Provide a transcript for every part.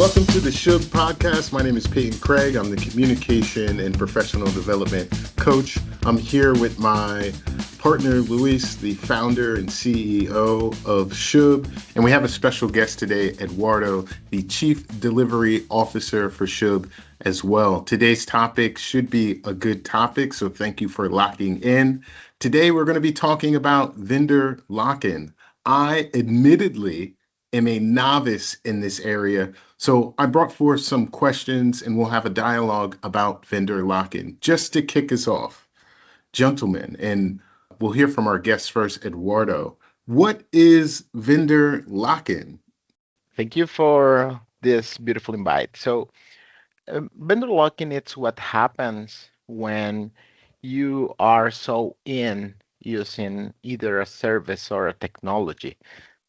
Welcome to the Schub podcast. My name is Peyton Craig. I'm the communication and professional development coach. I'm here with my partner, Luis, the founder and CEO of Schub. And we have a special guest today, Eduardo, the chief delivery officer for Schub as well. Today's topic should be a good topic, so thank you for locking in. Today, we're going to be talking about vendor lock-in. I admittedly am a novice in this area, so I brought forth some questions and we'll have a dialogue about vendor lock-in. Just to kick us off, gentlemen, and we'll hear from our guest first, Eduardo. What is vendor lock-in? Thank you for this beautiful invite. Vendor lock-in, it's what happens when you are so in using either a service or a technology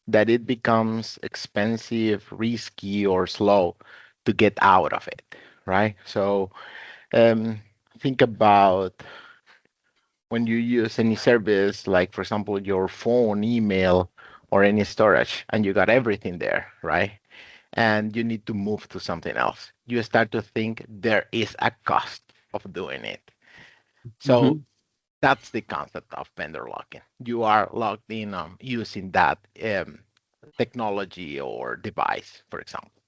that it becomes expensive, risky, or slow to get out of it, right? Um, think about when you use any service, like for example, your phone, email, or any storage, and you got everything there, right? And you need to move to something else. You start to think there is a cost of doing it. So Mhm. that's the concept of vendor lock-in. You are locked in on using that technology or device, for example.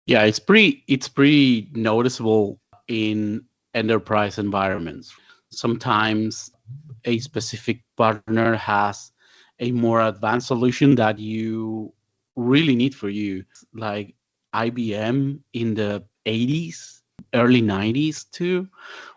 Yeah, it's pretty noticeable in enterprise environments. Sometimes a specific partner has a more advanced solution that you really need for you, like IBM in the 80s, early 90s too,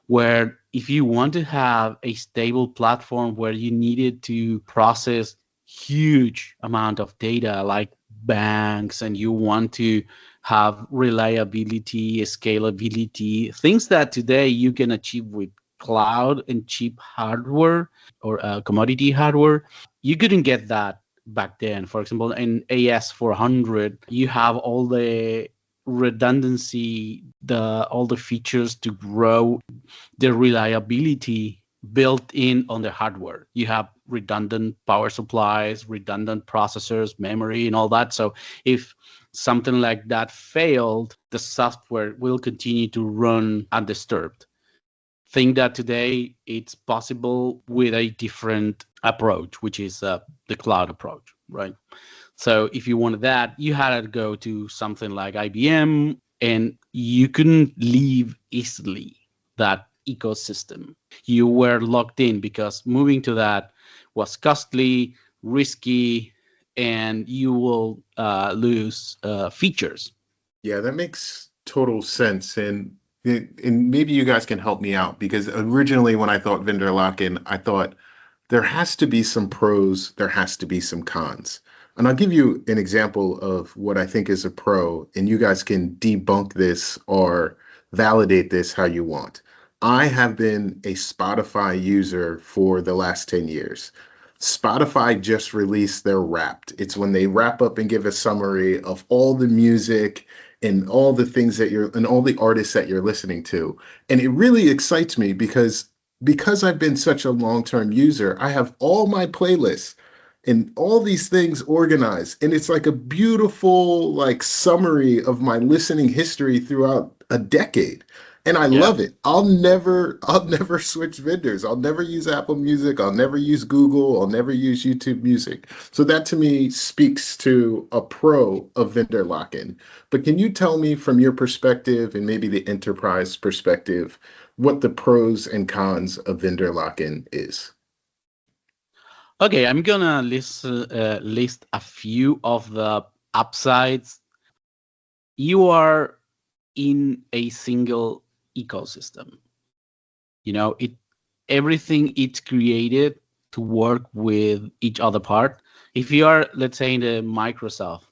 where if you want to have a stable platform where you needed to process huge amount of data like banks, and you want to have reliability, scalability, things that today you can achieve with cloud and cheap hardware or commodity hardware, you couldn't get that back then. For example, in AS400, you have all the redundancy, the all the features to grow the reliability built in on the hardware. You have redundant power supplies, redundant processors, memory, and all that. So if something like that failed, the software will continue to run undisturbed. Think that today it's possible with a different approach, which is the cloud approach, right? So if you wanted that, you had to go to something like IBM, and you couldn't leave easily that ecosystem. You were locked in because moving to that was costly, risky, and you will lose features. Yeah, that makes total sense. And maybe you guys can help me out because originally when I thought vendor lock-in, I thought there has to be some pros, there has to be some cons. And I'll give you an example of what I think is a pro, and you guys can debunk this or validate this how you want. I have been a Spotify user for the last 10 years. Spotify just released their Wrapped. It's when they wrap up and give a summary of all the music and all the things that you're and all the artists that you're listening to. And it really excites me because I've been such a long-term user, I have all my playlists and all these things organized. And it's like a beautiful like summary of my listening history throughout a decade. And I Yeah. love it. I'll never switch vendors. I'll never use Apple Music. I'll never use Google. I'll never use YouTube Music. So that to me speaks to a pro of vendor lock-in. But can you tell me from your perspective and maybe the enterprise perspective what the pros and cons of vendor lock-in is? Okay, I'm gonna list a few of the upsides. You are in a single ecosystem. It everything it's created to work with each other part. If you are, let's say, in the Microsoft,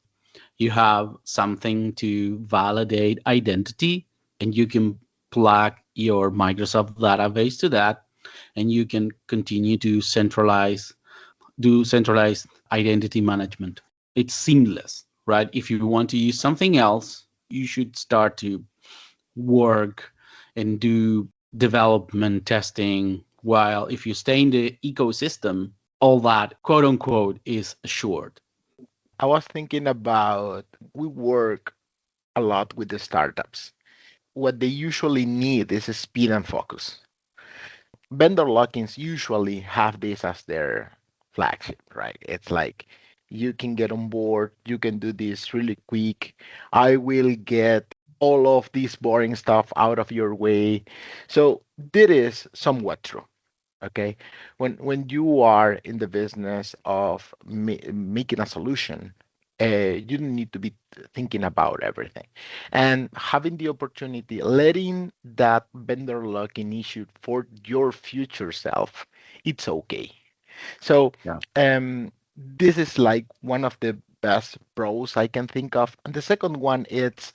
you have something to validate identity, and you can plug your Microsoft database to that, and you can continue to do centralized identity management. It's seamless, right? If you want to use something else, you should start to work and do development testing. While if you stay in the ecosystem, all that quote unquote is assured. I was thinking about we work a lot with the startups. What they usually need is a speed and focus. Vendor lock-ins usually have this as their flagship, right? It's like you can get on board, you can do this really quick. I will get all of this boring stuff out of your way. So that is somewhat true. Okay, when you are in the business of making a solution, you don't need to be thinking about everything, and having the opportunity, letting that vendor lock-in issue for your future self, it's okay. So Yeah. this is like one of the best pros I can think of, and the second one, it's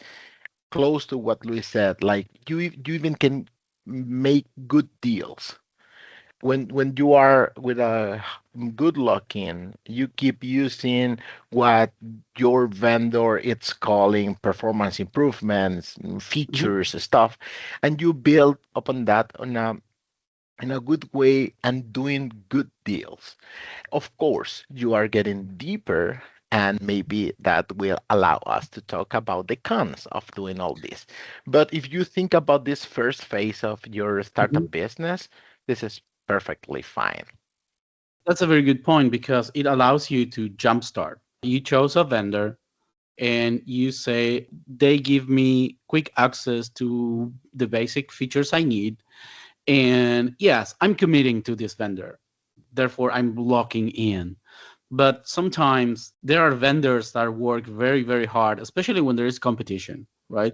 close to what Luis said. Like you even can make good deals when you are with a good lock-in, you keep using what your vendor it's calling performance improvements, Mhm. features, stuff, and you build upon that in a good way and doing good deals. Of course, you are getting deeper, and maybe that will allow us to talk about the cons of doing all this. But if you think about this first phase of your Mhm. startup business, this is perfectly fine. That's a very good point because it allows you to jumpstart. You chose a vendor and you say they give me quick access to the basic features I need. And yes, I'm committing to this vendor. Therefore, I'm locking in. But sometimes there are vendors that work very, very hard, especially when there is competition, right?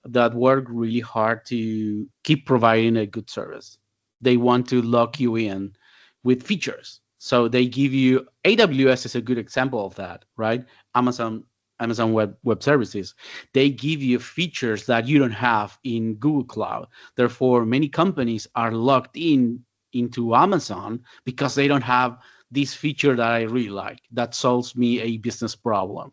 That work really hard to keep providing a good service. They want to lock you in with features. So they give you AWS is a good example of that, right? Amazon Amazon Web Services. They give you features that you don't have in Google Cloud. Therefore, many companies are locked in into Amazon because they don't have this feature that I really like that solves me a business problem.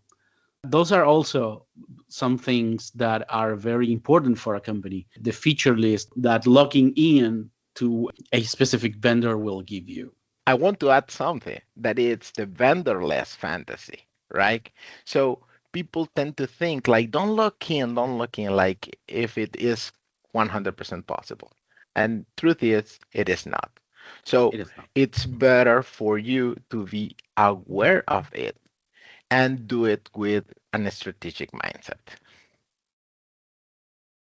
Those are also some things that are very important for a company. The feature list that logging in to a specific vendor will give you. I want to add something that it's the vendorless fantasy, right? So people tend to think like, don't look in like if it is 100% possible. And truth is, it is not. So It is not. it's better for you to be aware of it and do it with a strategic mindset.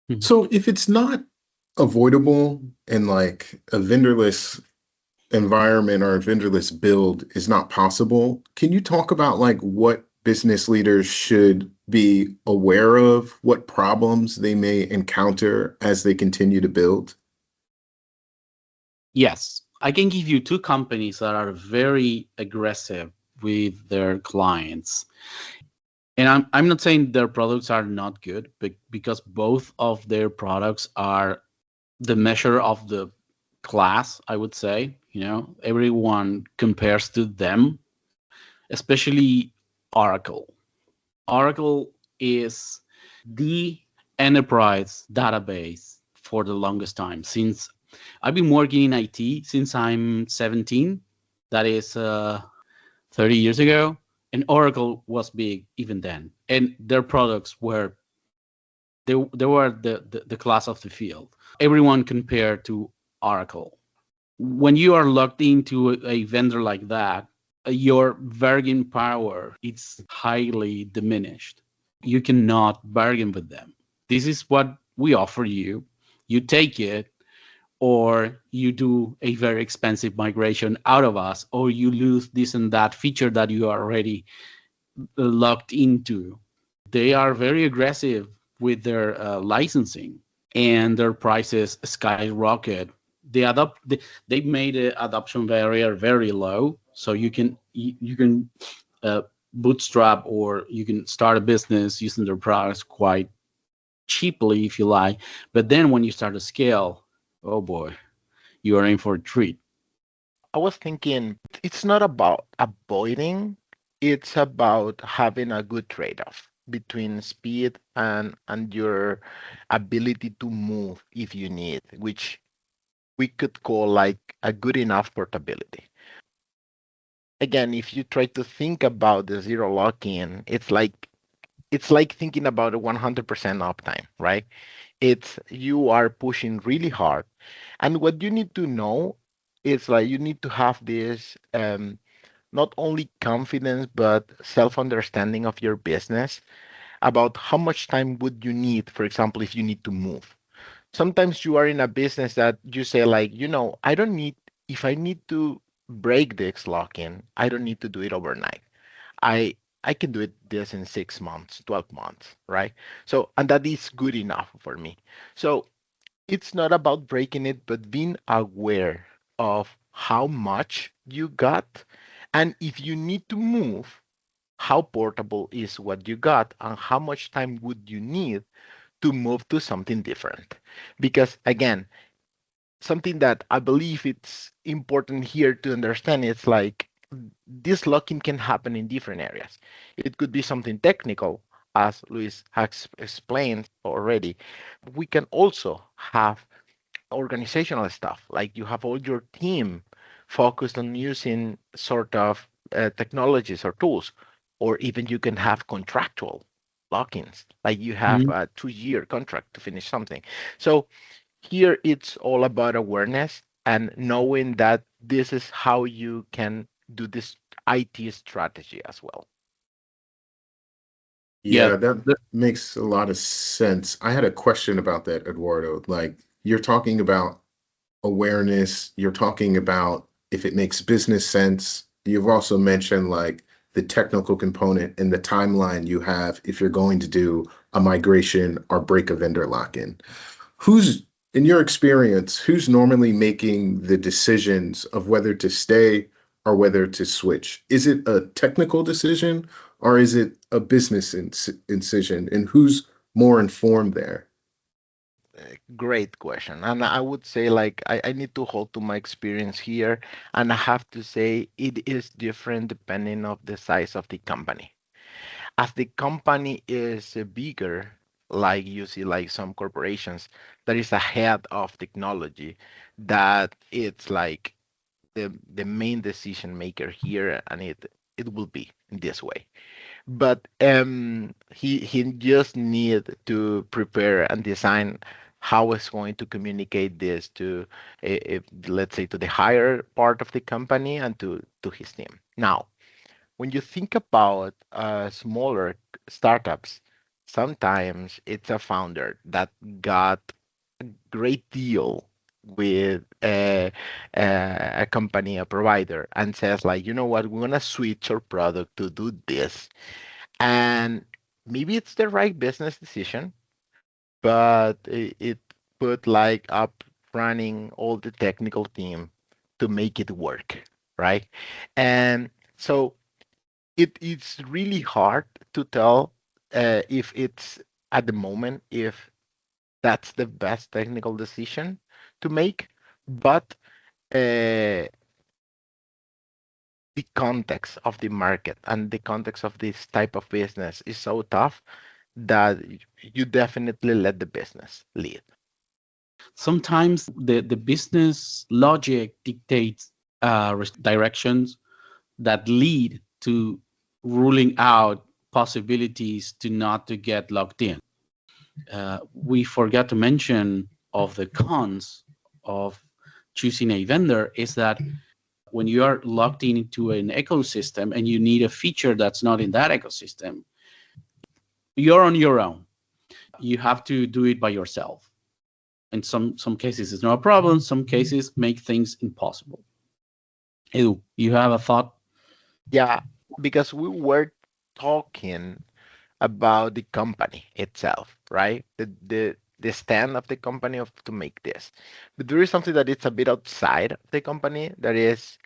Mhm. So if it's not avoidable and like a vendorless environment or a vendorless build is not possible, can you talk about like what business leaders should be aware of, what problems they may encounter as they continue to build? Yes, I can give you two companies that are very aggressive with their clients. And I'm not saying their products are not good, but because both of their products are the measure of the class, I would say. Everyone compares to them, especially Oracle. Oracle is the enterprise database for the longest time. Since I've been working in IT since I'm 17, that is 30 years ago, and Oracle was big even then. And their products were they were the class of the field. Everyone compared to Oracle. When you are locked into a vendor like that, your bargaining power is highly diminished. You cannot bargain with them. This is what we offer you. You take it, or you do a very expensive migration out of us, or you lose this and that feature that you are already locked into. They are very aggressive with their licensing, and their prices skyrocket. They made the adoption barrier very low, so you can uh, bootstrap, or you can start a business using their products quite cheaply if you like. But then when you start to scale, oh boy, you are in for a treat. I was thinking it's not about avoiding, it's about having a good trade-off between speed and your ability to move if you need, which we could call like a good enough portability. Again, if you try to think about the zero lock-in, it's like it's like thinking about a 100% uptime, right? It's you are pushing really hard. And what you need to know is like you need to have this not only confidence but self-understanding of your business about how much time would you need, for example, if you need to move. Sometimes you are in a business that you say like, I don't need, if I need to break this lock-in, I don't need to do it overnight. I I can do it this in 6 months, 12 months, right? So, and that is good enough for me. So it's not about breaking it, but being aware of how much you got. And if you need to move, how portable is what you got and how much time would you need to move to something different? Because again, something that I believe it's important here to understand is like this locking can happen in different areas. It could be something technical, as Luis has explained already. We can also have organizational stuff, like you have all your team focused on using sort of technologies or tools, or even you can have contractual lock-ins, like you have Mhm. a 2-year contract to finish something. So here it's all about awareness and knowing that this is how you can do this IT strategy as well. Yeah, Yeah, that makes a lot of sense. I had a question about that, Eduardo. Like, you're talking about awareness, you're talking about if it makes business sense. You've also mentioned like the technical component and the timeline you have if you're going to do a migration or break a vendor lock-in. Who's, in your experience, who's normally making the decisions of whether to stay or whether to switch? Is it a technical decision or is it a business incision? And who's more informed there? Great question. And I would say, like, I need to hold to my experience here. And I have to say, it is different depending of the size of the company. As the company is bigger, like you see, like some corporations, that is ahead of technology, that it's like the main decision maker here, and it will be in this way. But he just need to prepare and design how it's going to communicate this to, let's say, to the higher part of the company and to his team. Now, when you think about smaller startups, sometimes it's a founder that got great deal with a company, a provider, and says like, you know what, we're gonna switch our product to do this, and maybe it's the right business decision, but it put like up running all the technical team to make it work, right? And so it's really hard to tell if it's at the moment if that's the best technical decision to make, but uh, the context of the market and the context of this type of business is so tough that you definitely let the business lead. sometimes the business logic dictates directions that lead to ruling out possibilities to not to get locked in. We forgot to mention of the cons of choosing a vendor is that when you are locked into an ecosystem and you need a feature that's not in that ecosystem, you're on your own. You have to do it by yourself. In some cases, it's not a problem. Some cases make things impossible. Edu, you have a thought? Yeah, because we were talking about the company itself, right? The stand of the company of to make this. But there is something that it's a bit outside of the company that is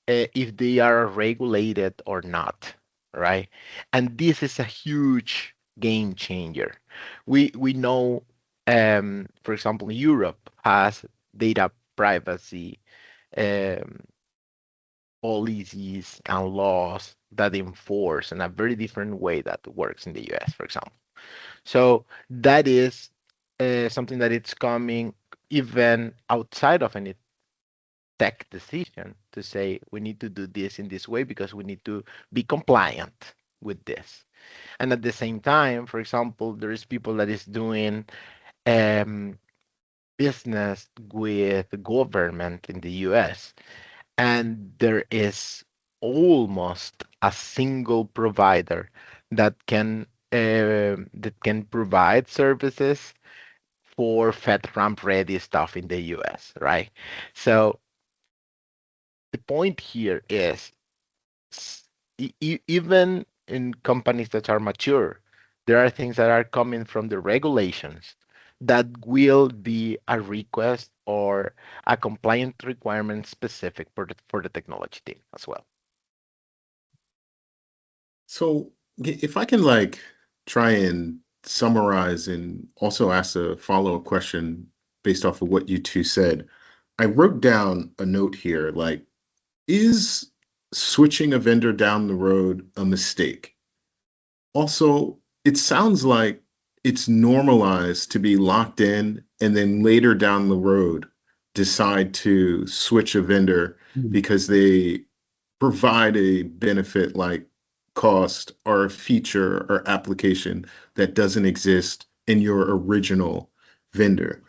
if they are regulated or not, right? And this is a huge game changer. We know, for example, Europe has data privacy um, policies and laws that enforce in a very different way that works in the US, for example. So that is something that it's coming even outside of any tech decision to say we need to do this in this way because we need to be compliant. with this. And at the same time, for example, there is people that is doing um, business with the government in the US, and there is almost a single provider that can provide services for FedRAMP ready stuff in the US, right? So the point here is even in companies that are mature, there are things that are coming from the regulations that will be a request or a compliant requirement specific for the technology team as well. So if I can like try and summarize and also ask a follow-up question based off of what you two said, I wrote down a note here like, is switching a vendor down the road a mistake? Also, it sounds like it's normalized to be locked in and then later down the road decide to switch a vendor because they provide a benefit like cost or a feature or application that doesn't exist in your original vendor.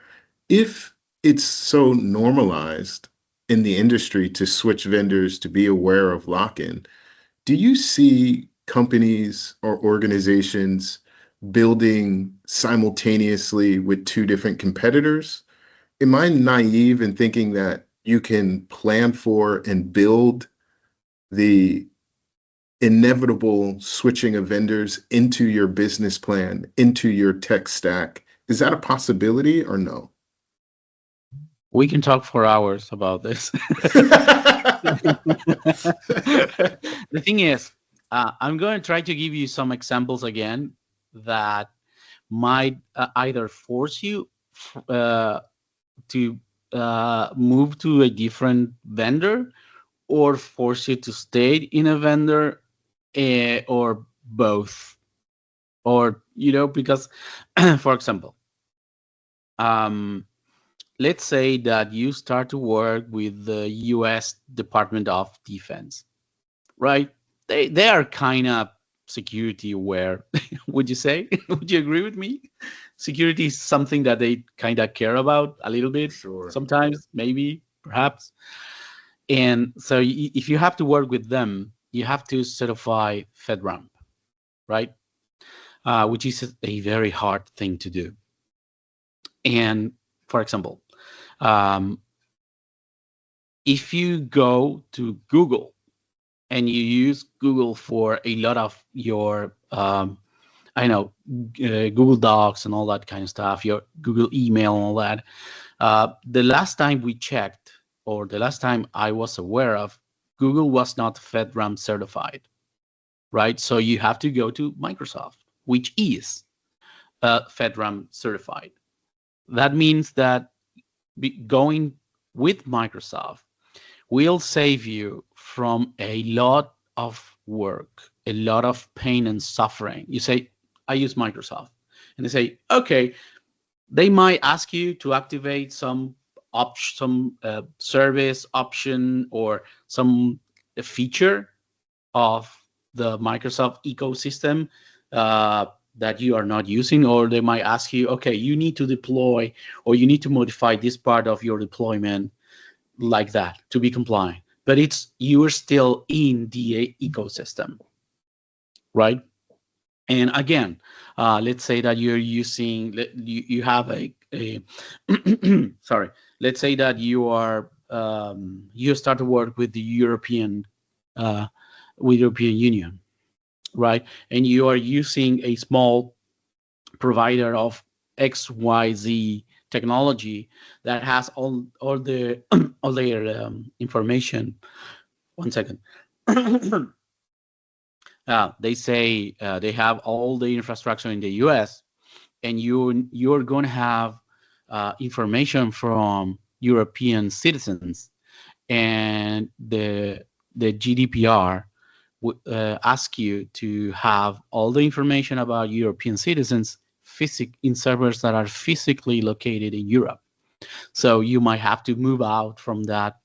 If it's so normalized in the industry to switch vendors to be aware of lock-in, do you see companies or organizations building simultaneously with two different competitors? Am I naive in thinking that you can plan for and build the inevitable switching of vendors into your business plan, into your tech stack? Is that a possibility or no? We can talk for hours about this. The thing is, I'm going to try to give you some examples again that might either force you to move to a different vendor or force you to stay in a vendor, or both. Or, because, for example, let's say that you start to work with the US Department of Defense, right? They are kind of security aware. Would you say? Would you agree with me? Security is something that they kind of care about a little bit. Sure. Sometimes, maybe, perhaps. And so if you have to work with them, you have to certify FedRAMP, right? Which is a very hard thing to do. And for example, if you go to Google and you use Google for a lot of your, Google Docs and all that kind of stuff, your Google email and all that, the last time we checked, or the last time I was aware of, Google was not FedRAMP certified, right? So you have to go to Microsoft, which is FedRAMP certified. That means that going with Microsoft will save you from a lot of work, a lot of pain and suffering. You say, I use Microsoft. And they say, okay, they might ask you to activate some service option or some feature of the Microsoft ecosystem that you are not using, or they might ask you, okay, you need to deploy or you need to modify this part of your deployment like that to be compliant. But you're still in the ecosystem, right? And again, let's say that you're using, you have a sorry, let's say that you are you start to work with the European Union, right? And you are using a small provider of XYZ technology that has all the all their information. One second. They say they have all the infrastructure in the US, and you're going to have information from European citizens, and the GDPR would ask you to have all the information about European citizens in servers that are physically located in Europe. So you might have to move out from that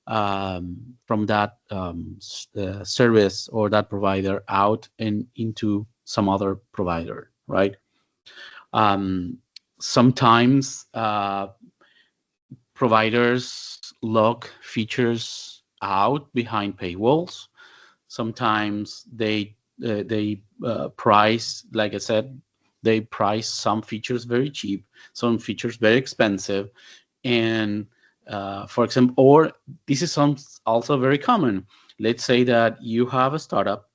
from that service or that provider out and into some other provider, right? Sometimes providers lock features out behind paywalls. Sometimes they price, like I said, they price some features very cheap, some features very expensive, and for example, or this is also very common. Let's say that you have a startup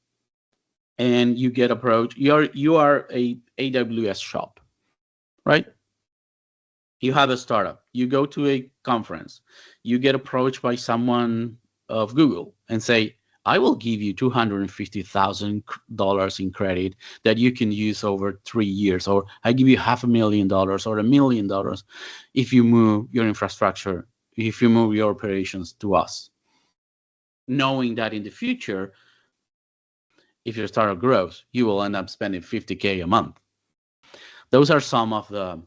and you get approached. You are a AWS shop, right? You have a startup. You go to a conference. You get approached by someone of Google and say, I will give you $250,000 in credit that you can use over 3 years, or I give you $500,000 or $1 million if you move your infrastructure, if you move your operations to us. Knowing that in the future, if your startup grows, you will end up spending $50K a month. Those are some of the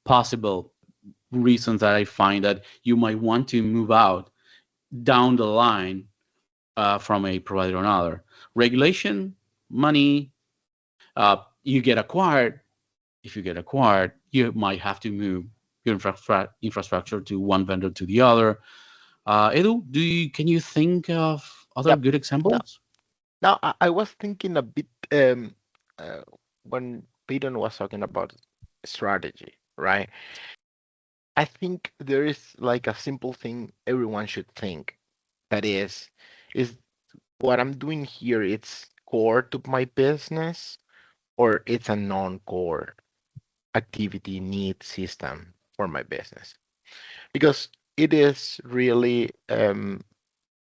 possible reasons that I find that you might want to move out down the line from a provider or another. Regulation, money, you get acquired. If you get acquired, you might have to move your infrastructure to one vendor to the other. Edu, can you think of other Yep. good No, examples? now I was thinking a bit uh, when Peyton was talking about strategy, right? I think there is like a simple thing everyone should think. That is what I'm doing here, it's core to my business or it's a non-core activity need system for my business. Because it is really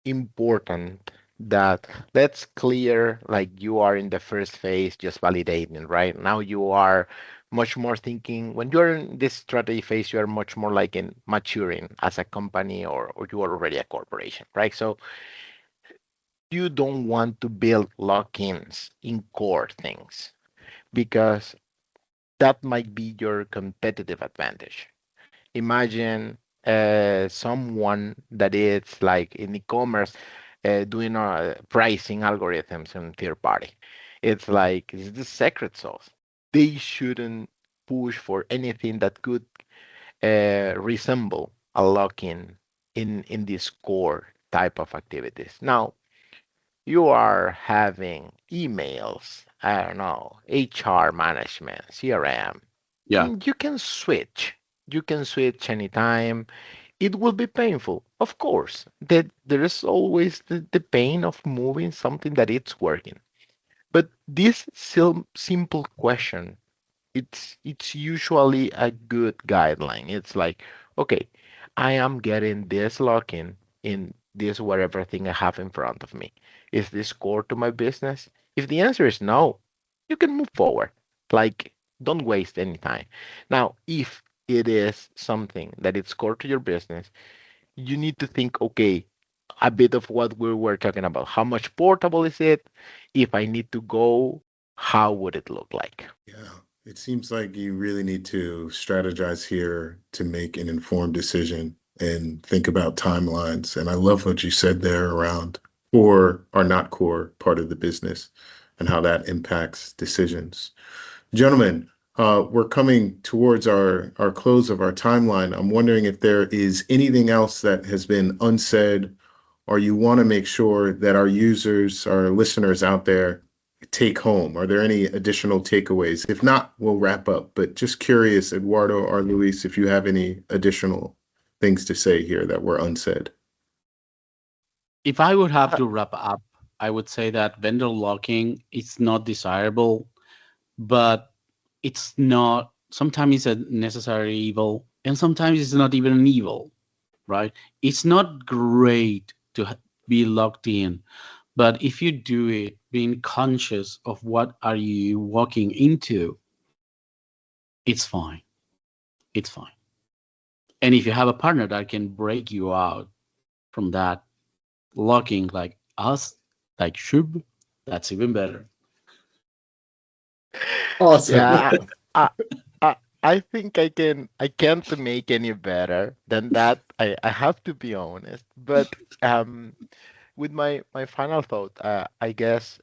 important that let's clear like you are in the first phase just validating, right? Now you are much more thinking when you're in this strategy phase, you are much more like in maturing as a company or you are already a corporation, right? So you don't want to build lock-ins in core things because that might be your competitive advantage. Imagine someone that is like in e-commerce doing pricing algorithms in third party. It's like it's the secret sauce. They shouldn't push for anything that could resemble a lock-in in this core type of activities. Now, you are having emails, I don't know, HR management, CRM. Yeah, You can switch. You can switch anytime. It will be painful, of course. That there is always the pain of moving something that it's working. But this simple question, it's usually a good guideline. It's like, okay, I am getting this lock-in in this whatever thing I have in front of me. Is this core to my business? If the answer is no, you can move forward. Like, don't waste any time. Now, if it is something that it's core to your business, you need to think, okay, a bit of what we were talking about. How much portable is it? If I need to go, how would it look like? Yeah, it seems like you really need to strategize here to make an informed decision and think about timelines. And I love what you said there around core or not core part of the business and how that impacts decisions. Gentlemen, we're coming towards our close of our timeline. I'm wondering if there is anything else that has been unsaid or you want to make sure that our users, our listeners out there take home. Are there any additional takeaways? If not, we'll wrap up. But just curious, Eduardo or Luis, if you have any additional things to say here that were unsaid. if I would have Uh, to wrap up, I would say that vendor locking is not desirable, but it's not. Sometimes it's a necessary evil, and sometimes it's not even an evil, right? It's not great to be locked in, but if you do it, being conscious of what are you walking into, it's fine. It's fine. And if you have a partner that can break you out from that locking, like us, like Schub, that's even better. Awesome. yeah, I, I I think I can't make any better than that. I have to be honest. But with my final thought, I guess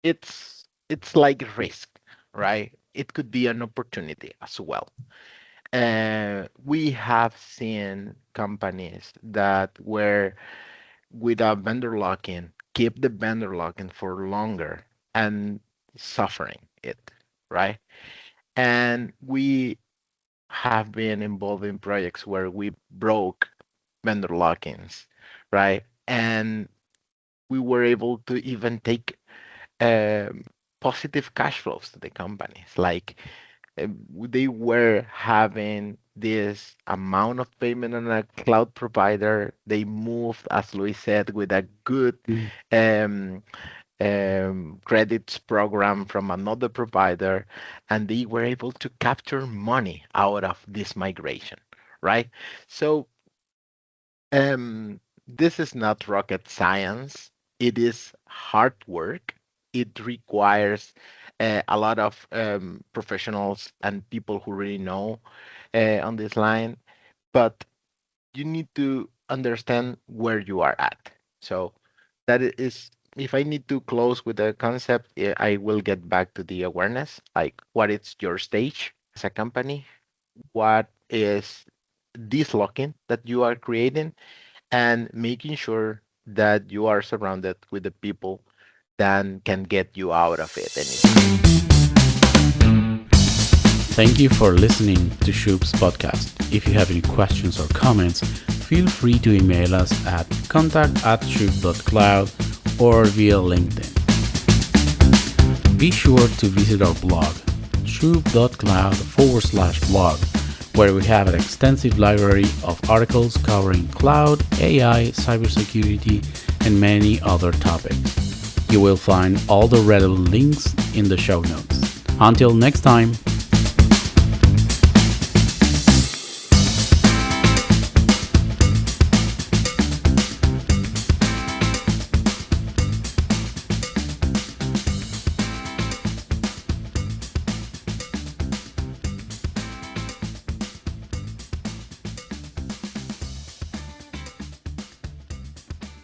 it's like risk, right? It could be an opportunity as well. We have seen companies that were without vendor lock-in, keep the vendor lock-in for longer and suffering it, right? And we have been involved in projects where we broke vendor lock-ins, right? And we were able to even take um, positive cash flows to the companies. Like they were having this amount of payment on a cloud provider. They moved, as Luis said, with a good Mm. um, credits program from another provider, and they were able to capture money out of this migration, right? So this is not rocket science. It is hard work. It requires a lot of professionals and people who really know on this line, but you need to understand where you are at. So that is, if I need to close with the concept, I will get back to the awareness, like what is your stage as a company, what is this lock-in that you are creating, and making sure that you are surrounded with the people that can get you out of it anytime. Thank you for listening to Schub's podcast. If you have any questions or comments, feel free to email us at contact@schub.cloud or via LinkedIn. Be sure to visit our blog, schub.cloud/blog, where we have an extensive library of articles covering cloud, AI, cybersecurity, and many other topics. You will find all the relevant links in the show notes. Until next time.